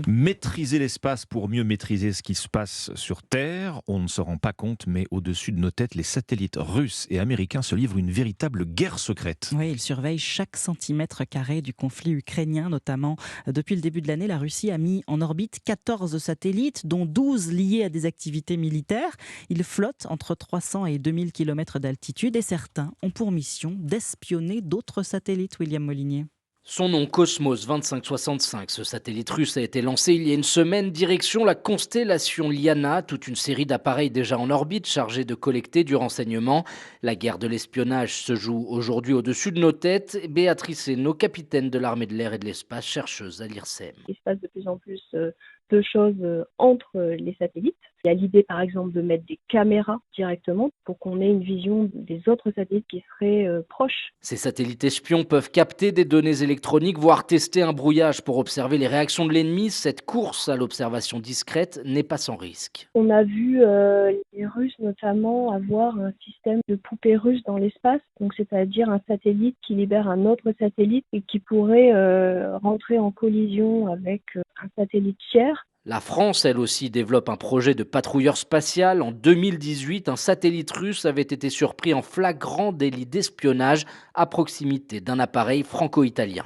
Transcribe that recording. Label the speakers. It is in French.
Speaker 1: Maîtriser l'espace pour mieux maîtriser ce qui se passe sur Terre, on ne se rend pas compte, mais au-dessus de nos têtes, les satellites russes et américains se livrent une véritable guerre secrète.
Speaker 2: Oui, il surveille chaque centimètre carré du conflit ukrainien, notamment. Depuis le début de l'année, la Russie a mis en orbite 14 satellites, dont 12 liés à des activités militaires. Ils flottent entre 300 et 2000 km d'altitude et certains ont pour mission d'espionner d'autres satellites, William Molinier.
Speaker 3: Son nom Cosmos 2565, ce satellite russe a été lancé il y a une semaine, direction la constellation Liana, toute une série d'appareils déjà en orbite chargés de collecter du renseignement. La guerre de l'espionnage se joue aujourd'hui au-dessus de nos têtes. Béatrice Hainaut, capitaine de l'armée de l'air et de l'espace, chercheuse à l'IRSEM.
Speaker 4: Il se passe de plus en plus de choses entre les satellites. Il y a l'idée par exemple de mettre des caméras directement pour qu'on ait une vision des autres satellites qui seraient proches.
Speaker 3: Ces satellites espions peuvent capter des données électroniques, voire tester un brouillage pour observer les réactions de l'ennemi. Cette course à l'observation discrète n'est pas sans risque.
Speaker 4: On a vu les Russes notamment avoir un système de poupée russe dans l'espace, donc c'est-à-dire un satellite qui libère un autre satellite et qui pourrait rentrer en collision avec un satellite tiers.
Speaker 3: La France, elle aussi, développe un projet de patrouilleur spatial. En 2018, un satellite russe avait été surpris en flagrant délit d'espionnage à proximité d'un appareil franco-italien.